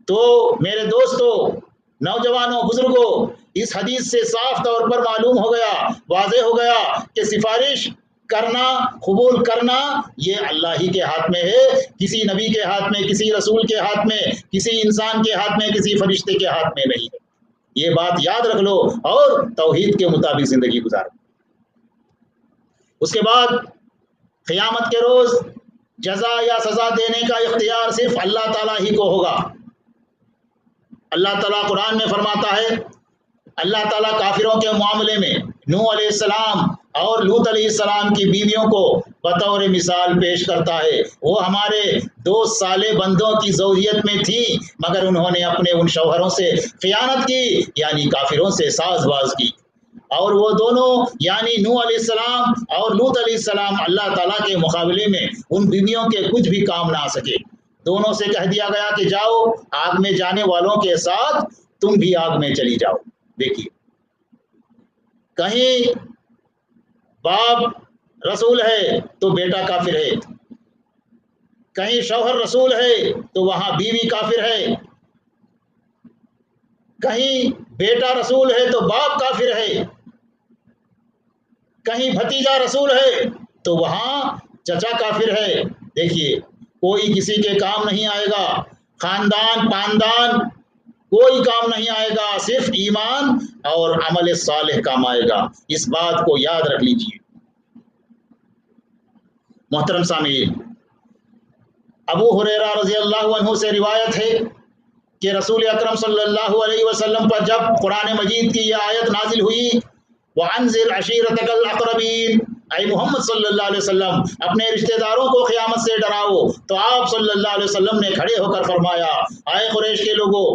تو میرے دوستوں، نوجوانوں، بزرگوں، اس حدیث سے صاف طور پر معلوم ہو گیا، واضح ہو گیا کہ سفارش کرنا، قبول کرنا یہ اللہ ہی کے ہاتھ میں ہے، کسی نبی کے ہاتھ میں، کسی رسول کے ہاتھ میں، کسی انسان کے ہاتھ میں، کسی فرشتے کے ہاتھ میں نہیں ہے۔ یہ بات یاد رکھ لو اور توحید کے مطابق زندگی گزارو۔ اس کے بعد قیامت کے روز جزا یا سزا دینے کا اختیار صرف اللہ تعالیٰ ہی کو ہوگا۔ اللہ تعالیٰ قرآن میں فرماتا ہے، اللہ تعالیٰ کافروں کے معاملے میں نوح علیہ السلام اور لوط علیہ السلام کی بیویوں کو بطور مثال پیش کرتا ہے۔ وہ ہمارے 2 صالح بندوں کی زوجیت میں تھی، مگر انہوں نے اپنے ان شوہروں سے خیانت کی، یعنی کافروں سے ساز باز کی، اور وہ دونوں یعنی نوح علیہ السلام اور لوط علیہ السلام اللہ تعالیٰ کے مقابلے میں ان بیویوں کے کچھ بھی کام نہ آ سکے۔ دونوں سے کہہ دیا گیا کہ جاؤ، آگ میں جانے والوں کے ساتھ تم بھی آگ میں چلی جاؤ۔ دیکھیے، کہیں باپ رسول ہے تو بیٹا کافر ہے، کہیں شوہر رسول ہے تو وہاں بیوی کافر ہے، کہیں بیٹا رسول ہے تو باپ کافر ہے، کہیں بھتیجا رسول ہے تو وہاں چچا کافر ہے۔ دیکھیے، کوئی کسی کے کام نہیں آئے گا، خاندان پاندان کوئی کام نہیں آئے گا، صرف ایمان اور عمل صالح کام آئے گا۔ اس بات کو یاد رکھ لیجیے۔ محترم سامعین، ابو ہریرہ رضی اللہ عنہ سے روایت ہے کہ رسول اکرم صلی اللہ علیہ وسلم پر جب قرآن مجید کی یہ آیت نازل ہوئی، وَأَنذِرْ عَشِيرَتَكَ الْأَقْرَبِينَ، اے محمد صلی اللہ علیہ وسلم اپنے رشتہ داروں کو قیامت سے ڈراؤ، تو آپ صلی اللہ علیہ وسلم نے کھڑے ہو کر فرمایا، اے قریش کے لوگوں،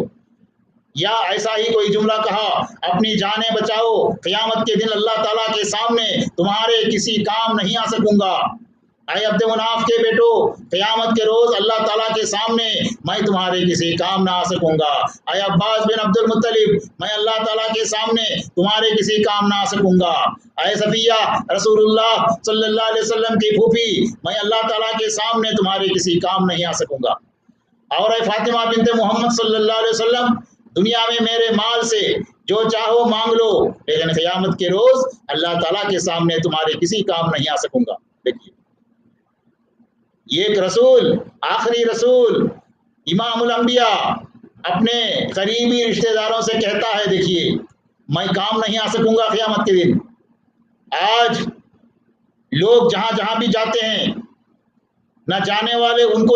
یا ایسا ہی کوئی جملہ کہا، اپنی جانیں بچاؤ، قیامت کے دن اللہ تعالیٰ کے سامنے تمہارے کسی کام نہیں آ سکوں گا۔ اے عبد مناف کے بیٹو، قیامت کے روز اللہ تعالیٰ کے سامنے میں تمہارے کسی کام نہ آ سکوں گا۔ اے عباس بن عبد المطلب، میں اللہ تعالیٰ کے سامنے تمہارے کسی کام نہ آ سکوں گا۔ اے صفیہ رسول اللہ صلی اللہ علیہ وسلم کی پھوپھی، میں اللہ تعالیٰ کے سامنے تمہارے کسی کام نہیں آ سکوں گا۔ اور اے فاطمہ بنت محمد صلی اللہ علیہ وسلم، دنیا میں میرے مال سے جو چاہو مانگ لو، لیکن قیامت کے روز اللہ تعالیٰ کے سامنے تمہارے کسی کام نہیں آ سکوں گا۔ دیکھیے، یہ ایک رسول، آخری رسول، امام الانبیاء اپنے قریبی رشتہ داروں سے کہتا ہے، دیکھیے میں کام نہیں آ سکوں گا قیامت کے دن۔ آج لوگ جہاں جہاں بھی جاتے ہیں، نہ جانے والے ان کو